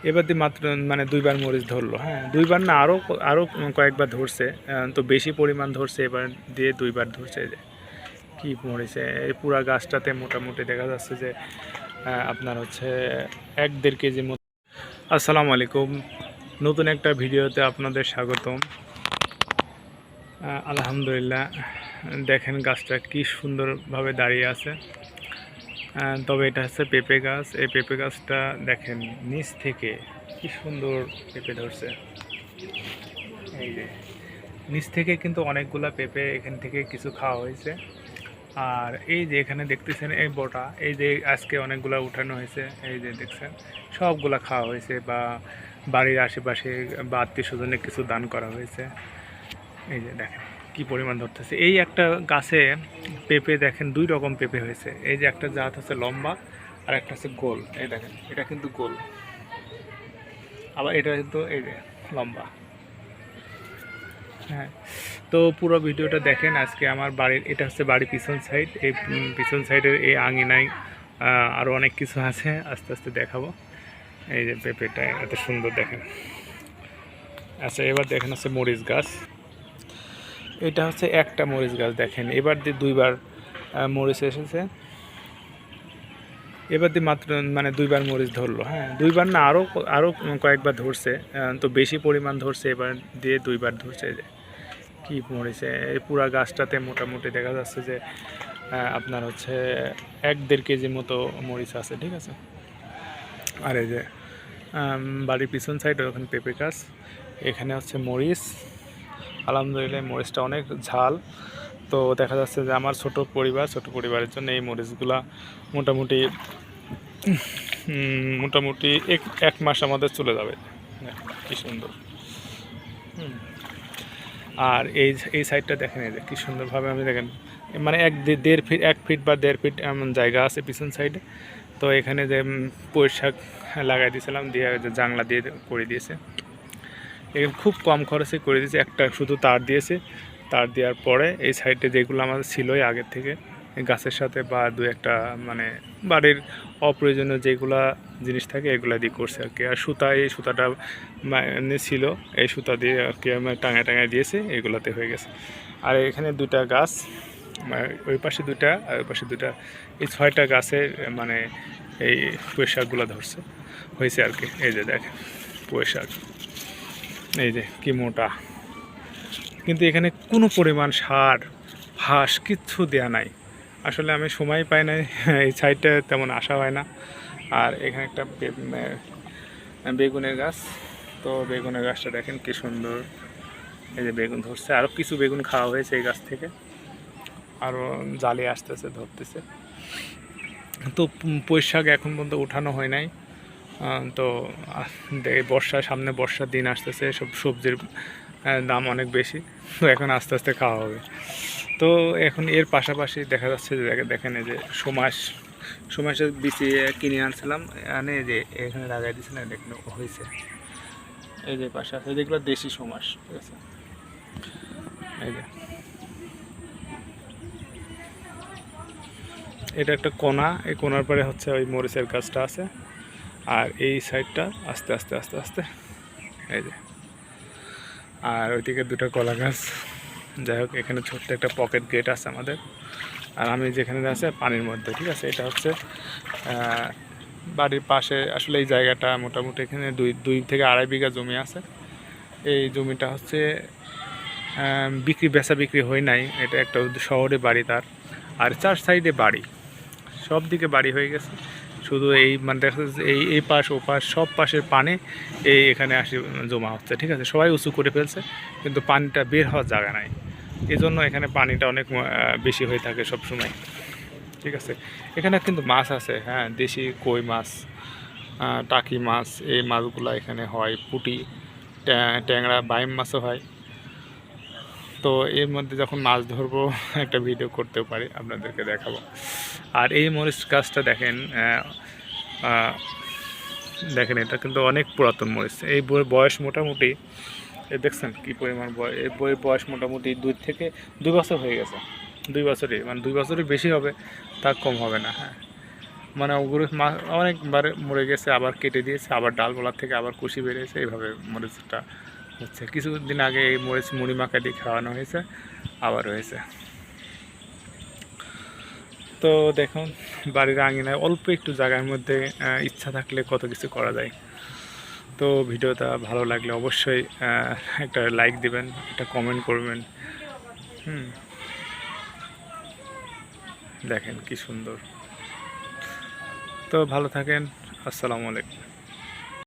এবার দিয়ে মাত্র মানে দুইবার মরিচ ধরলো, হ্যাঁ দুইবার না, আরও কয়েকবার ধরছে, তো বেশি পরিমাণ ধরছে, এবার দিয়ে দুইবার ধরছে। যে কী মরিচে এই পুরা গাছটাতে মোটামুটি দেখা যাচ্ছে যে আপনার হচ্ছে 1-1.5 কেজি মতো। আসসালামু আলাইকুম, নতুন একটা ভিডিওতে আপনাদের স্বাগতম। আলহামদুলিল্লাহ, দেখেন গাছটা কি সুন্দরভাবে দাঁড়িয়ে আছে। তবে এটা হচ্ছে পেঁপে গাছ। এই পেঁপে গাছটা দেখেন নিচ থেকে কি সুন্দর পেঁপে ধরছে। এই যে নিচ থেকে কিন্তু অনেকগুলা পেঁপে এখান থেকে কিছু খাওয়া হয়েছে। আর এই যে এখানে দেখতেছেন এই বটা, এই যে আজকে অনেকগুলা উঠানো হয়েছে, এই যে দেখছেন সবগুলা খাওয়া হয়েছে, বা বাড়ির আশেপাশে বা আত্মীয় স্বজনে কিছু দান করা হয়েছে। এই যে দেখেন কি পরিমাণ ধরতেছে। এই একটা গাছে পেঁপে দেখেন 2 রকম পেঁপে হয়েছে। এই যে একটা জাত হচ্ছে লম্বা আর একটা হচ্ছে গোল। এই দেখেন এটা কিন্তু গোল, আবার এটা কিন্তু এই যে লম্বা। হ্যাঁ, তো পুরো ভিডিওটা দেখেন। আজকে আমার বাড়ির, এটা হচ্ছে বাড়ির পিছন সাইড। এই পিছন সাইডের এই আঙিনায় আরও অনেক কিছু আছে, আস্তে আস্তে দেখাবো। এই যে পেঁপেটা এত সুন্দর দেখেন। আচ্ছা, এবার দেখেন হচ্ছে মরিচ গাছ। এটা হচ্ছে একটা মরিচ গাছ, দেখেন এবার দিয়ে 2বার মরিচ এসেছে। এবার দিয়ে মাত্র মানে 2বার মরিচ ধরলো, হ্যাঁ দুইবার না, আরও কয়েকবার ধরছে, তো বেশি পরিমাণ ধরছে, এবার দিয়ে 2বার ধরছে। যে কী মরিচে এই পুরা গাছটাতে মোটামুটি দেখা যাচ্ছে যে আপনার হচ্ছে 1-1.5 কেজি মতো মরিচ আছে, ঠিক আছে। আর এই যে বাড়ির পিছন সাইডে ওখানে পেঁপে গাছ, এখানে হচ্ছে মরিচ। আলহামদুলিল্লাহ মরিচটা অনেক ঝাল। তো দেখা যাচ্ছে যে আমার ছোট পরিবারের জন্য এই মরিচগুলা মোটামুটি মোটামুটি এক মাস আমাদের চলে যাবে। কি সুন্দর। আর এই সাইডটা দেখেন, এই যে কী সুন্দরভাবে আমি দেখেন মানে 1 ফিট বা 1.5 ফিট এমন জায়গা আছে পিছন সাইডে। তো এখানে যে পুঁই শাক লাগাই দিয়েছিলাম, দিয়ে যে জাংলা দিয়ে করে দিয়েছে। এখানে খুব কম খরচে করে দিয়েছে, একটা শুধু তার দিয়েছে। তার দেওয়ার পরে এই সাইডে যেগুলো আমাদের ছিলই আগের থেকে গাছের সাথে, বা 2-1টা মানে বাড়ির অপ্রয়োজনীয় যেগুলা জিনিস থাকে এগুলা দিয়ে করছে আর কি। আর এই সুতাটা ছিল, এই সুতা দিয়ে আর কি আমি টাঙায় দিয়েছে, এগুলাতে হয়ে গেছে। আর এখানে 2টা গাছ, ওই পাশে 2টা আর ওই পাশে 2টা, এই 6টা গাছে মানে এই পুঁই শাকগুলো ধরছে হয়েছে আর কি। এই যে দেখেন পুঁই শাক, এই যে কি মোটা। কিন্তু এখানে কোনো পরিমাণ সার ঘাস কিচ্ছু দেয়া নাই। আসলে আমি সময় পাই না, এই সাইডটা তেমন আসা হয় না। আর এখানে একটা বেগুনের গাছ। তো বেগুনের গাছটা দেখেন কি সুন্দর, এই যে বেগুন ধরছে। আরও কিছু বেগুন খাওয়া হয়েছে এই গাছ থেকে, আরও জালে আসতেছে, ধরতেছে। তো পুঁই শাক এখন পর্যন্ত উঠানো হয় নাই। তো সামনে বর্ষার দিন আসতেছে, সব সবজির দাম অনেক বেশি, তো এখন আস্তে আস্তে খাওয়া হবে। তো এখন এর পাশাপাশি দেখা যাচ্ছে যে দেখেন এই যে সুমাসের বিচি কিনে আনছিলাম, আনে যে এখানে লাগাই দিয়েছিলাম, দেখেন হয়েছে। এই যে পাশে আছে যেগুলো দেশি সুমাস, ঠিক আছে। এই যে এটা একটা কোনা, এই কোনার পরে হচ্ছে ওই মরিচের গাছটা আছে। আর এই সাইডটা আস্তে আস্তে আস্তে আস্তে এই যে, আর ওইদিকে 2টা কলা গাছ। যাই হোক, এখানে ছোট্ট একটা পকেট গেট আছে আমাদের। আর আমি যেখানে আছে পানির মধ্যে, ঠিক আছে। এটা হচ্ছে বাড়ির পাশে। আসলে এই জায়গাটা মোটামুটি এখানে 2 থেকে 2.5 বিঘা জমি আছে। এই জমিটা হচ্ছে বেচা বিক্রি হয় নাই। এটা একটা শহরে বাড়ি তার, আর 4 সাইডে বাড়ি, সব দিকে বাড়ি হয়ে গেছে। শুধু এই মানে দেখা যাচ্ছে এই পাশ ও পাশ সব পাশের পানি এখানে আসে জমা হচ্ছে, ঠিক আছে। সবাই উঁচু করে ফেলছে, কিন্তু পানিটা বের হওয়ার জায়গা নাই। এই জন্য এখানে পানিটা অনেক বেশি হয়ে থাকে সব সময়, ঠিক আছে। এখানে কিন্তু মাছ আছে, হ্যাঁ দেশি কই মাছ, টাকি মাছ, এই মাছগুলো এখানে হয়। পুঁটি, ট্যাংরা, বাইম মাছও হয়। তো এর মধ্যে যখন মাছ ধরবো একটা ভিডিও করতেও পারি, আপনাদেরকে দেখাবো। আর এই মরিচ গাছটা দেখেন, দেখেন এটা কিন্তু অনেক পুরাতন মরিচ। এই বইয়ের বয়স মোটামুটি, এই দেখছেন কী পরিমাণ বয়স। এই বইয়ের বয়স মোটামুটি 2 বছর হয়ে গেছে। 2 বছরই, মানে 2 বছরই বেশি হবে, তা কম হবে না। হ্যাঁ, মানে ওগুলো অনেকবার মরে গেছে, আবার কেটে দিয়েছে, আবার ডালপালার থেকে আবার কুশি বেরিয়েছে, এইভাবে মরিচটা হচ্ছে। কিছুদিন আগে এই মরিচ মুড়ি মাখা দিয়ে খাওয়ানো হয়েছে, আবার হয়েছে। তো দেখুন বাড়ির আঙিনায় অল্প একটু জায়গার মধ্যে ইচ্ছা থাকলে কত কিছু করা যায়। তো ভিডিওটা ভালো লাগলে অবশ্যই একটা লাইক দিবেন, একটা কমেন্ট করবেন। দেখেন কি সুন্দর। তো ভালো থাকেন। আসসালামু আলাইকুম।